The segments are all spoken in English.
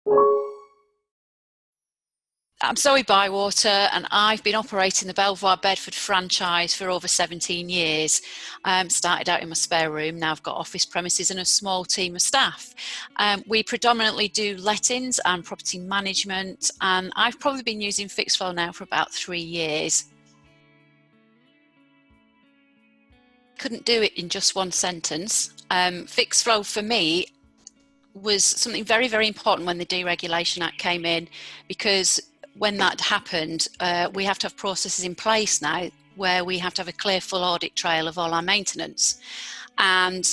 I'm Zoe Bywater, and I've been operating the Belvoir Bedford franchise for over 17 years. Started out in my spare room, now I've got office premises and a small team of staff. We predominantly do lettings and property management, and I've probably been using Fixflo now for about 3 years. Couldn't do it in just one sentence. Fixflo for me was something very, very important when the Deregulation Act came in, because when that happened, we have to have processes in place now where we have to have a clear full audit trail of all our maintenance. And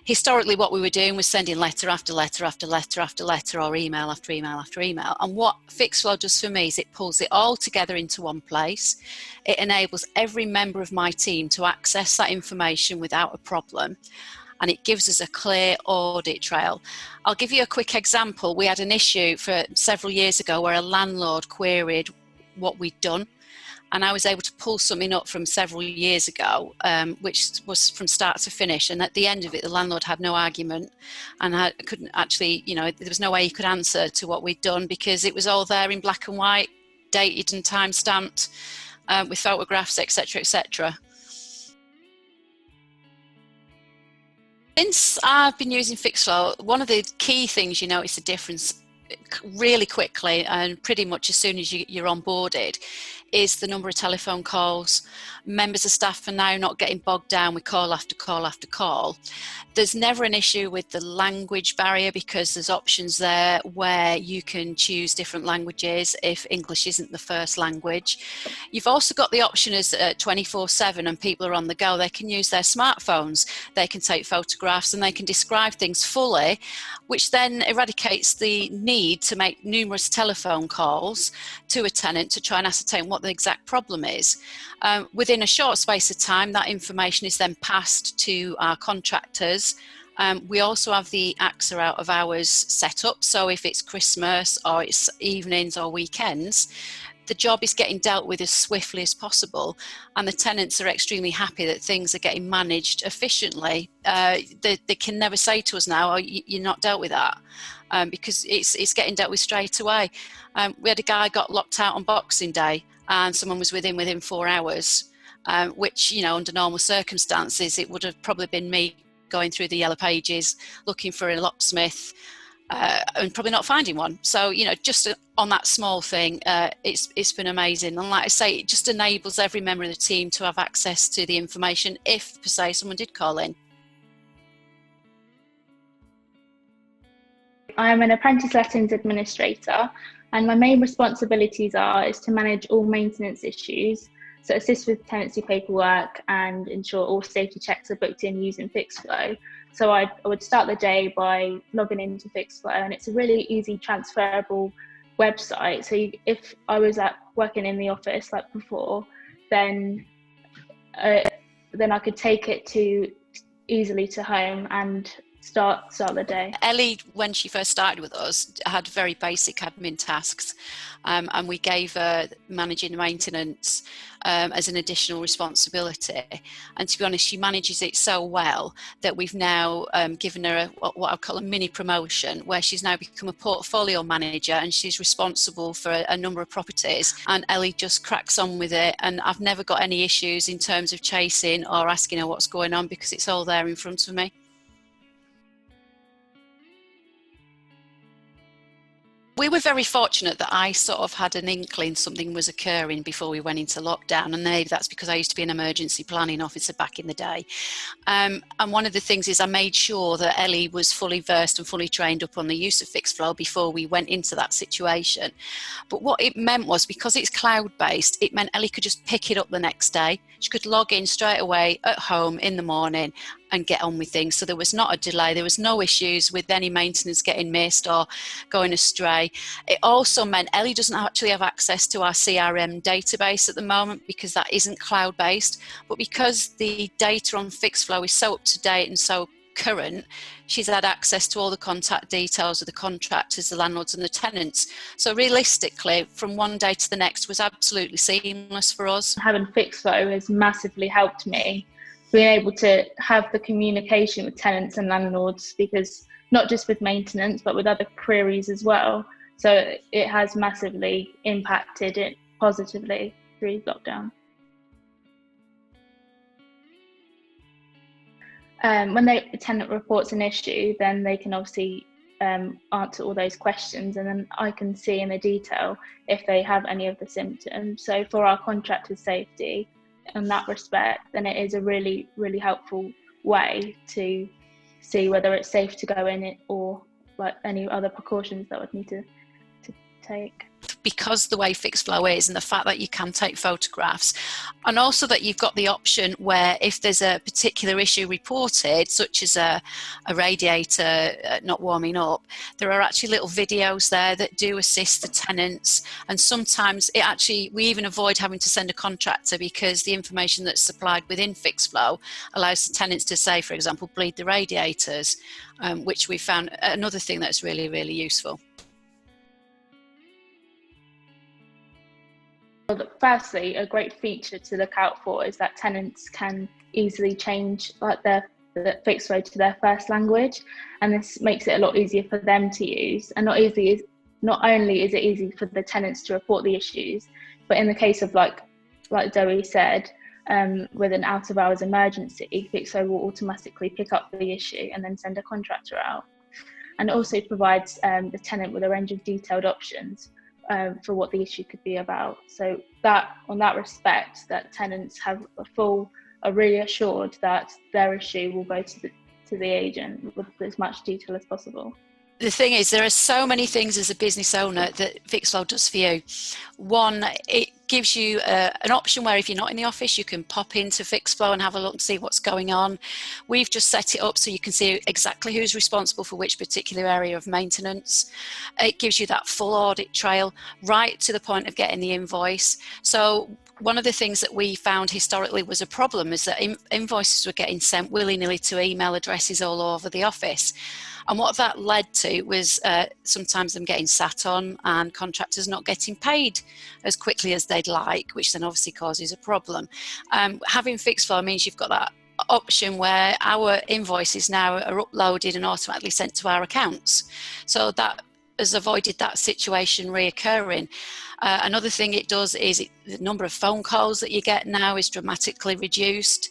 historically what we were doing was sending letter after letter after letter after letter, or email after email after email. And what Fixflo does for me is it pulls it all together into one place. It enables every member of my team to access that information without a problem, and it gives us a clear audit trail. I'll give you a quick example. We had an issue for several years ago where a landlord queried what we'd done, and I was able to pull something up from several years ago, which was from start to finish. And at the end of it, the landlord had no argument, and I couldn't actually, there was no way he could answer to what we'd done, because it was all there in black and white, dated and time stamped, with photographs, etc., etc. Since I've been using Fixflo, one of the key things you notice the difference really quickly, and pretty much as soon as you're onboarded, is the number of telephone calls. Members of staff are now not getting bogged down with call after call after call. There's never an issue with the language barrier, because there's options there where you can choose different languages if English isn't the first language. You've also got the option as 24/7 and people are on the go, they can use their smartphones, they can take photographs and they can describe things fully, which then eradicates the need to make numerous telephone calls to a tenant to try and ascertain what the exact problem is. Within a short space of time, that information is then passed to our contractors. We also have the AXA out of hours set up, so if it's Christmas or it's evenings or weekends, the job is getting dealt with as swiftly as possible, and the tenants are extremely happy that things are getting managed efficiently. They can never say to us now, "Oh, you're not dealt with that," because it's getting dealt with straight away. We had a guy got locked out on Boxing Day, and someone was within 4 hours, which, under normal circumstances, it would have probably been me going through the yellow pages, looking for a locksmith, and probably not finding one. So, just on that small thing, it's been amazing. And like I say, it just enables every member of the team to have access to the information if, per se, someone did call in. I am an apprentice lettings administrator, and my main responsibilities is to manage all maintenance issues, so assist with tenancy paperwork and ensure all safety checks are booked in using Fixflo. So I would start the day by logging into Fixflo, and it's a really easy transferable website. So if I was working in the office like before, then I could take it easily to home and start the day. Ellie, when she first started with us, had very basic admin tasks, and we gave her managing maintenance as an additional responsibility. And to be honest, she manages it so well that we've now given her what I call a mini promotion, where she's now become a portfolio manager and she's responsible for a number of properties. And Ellie just cracks on with it, and I've never got any issues in terms of chasing or asking her what's going on, because it's all there in front of me. We were very fortunate that I sort of had an inkling something was occurring before we went into lockdown, and maybe that's because I used to be an emergency planning officer back in the day. And one of the things is I made sure that Ellie was fully versed and fully trained up on the use of Fixflo before we went into that situation. But what it meant was, because it's cloud-based, it meant Ellie could just pick it up the next day. She could log in straight away at home in the morning and get on with things. So there was not a delay. There was no issues with any maintenance getting missed or going astray. It also meant Ellie doesn't actually have access to our CRM database at the moment, because that isn't cloud-based. But because the data on Fixflo is so up to date and so current, she's had access to all the contact details of the contractors, the landlords and the tenants. So realistically, from one day to the next was absolutely seamless for us. Having Fixflo has massively helped me being able to have the communication with tenants and landlords, because not just with maintenance but with other queries as well. So it has massively impacted it positively through lockdown. When a tenant reports an issue, then they can obviously answer all those questions, and then I can see in the detail if they have any of the symptoms. So for our contractors' safety in that respect, then it is a really, really helpful way to see whether it's safe to go in it, or like any other precautions that would need to take. Because the way Fixflo is, and the fact that you can take photographs, and also that you've got the option where if there's a particular issue reported, such as a radiator not warming up, there are actually little videos there that do assist the tenants. And sometimes we even avoid having to send a contractor, because the information that's supplied within Fixflo allows the tenants to say, for example, bleed the radiators, which we found another thing that's really, really useful. Firstly, a great feature to look out for is that tenants can easily change the Fixflo to their first language, and this makes it a lot easier for them to use. And not only is it easy for the tenants to report the issues, but in the case of like Zoe said, with an out of hours emergency, Fixflo will automatically pick up the issue and then send a contractor out. And it also provides the tenant with a range of detailed options for what the issue could be about. So that, on that respect, that tenants are really assured that their issue will go to the agent with as much detail as possible. The thing is, there are so many things as a business owner that Fixflo does for you. One, it gives you an option where if you're not in the office, you can pop into Fixflo and have a look and see what's going on. We've just set it up so you can see exactly who's responsible for which particular area of maintenance. It gives you that full audit trail right to the point of getting the invoice. So one of the things that we found historically was a problem is that invoices were getting sent willy-nilly to email addresses all over the office. And what that led to was sometimes them getting sat on and contractors not getting paid as quickly as they'd like, which then obviously causes a problem. Having Fixflo means you've got that option where our invoices now are uploaded and automatically sent to our accounts. So that has avoided that situation reoccurring. Another thing it does is the number of phone calls that you get now is dramatically reduced.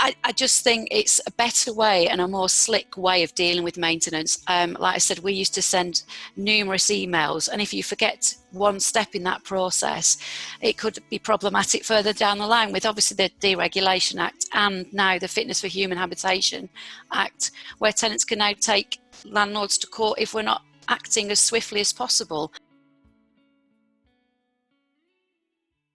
I just think it's a better way and a more slick way of dealing with maintenance. Like I said, we used to send numerous emails, and if you forget one step in that process, it could be problematic further down the line with obviously the Deregulation Act and now the Fitness for Human Habitation Act, where tenants can now take landlords to court if we're not acting as swiftly as possible.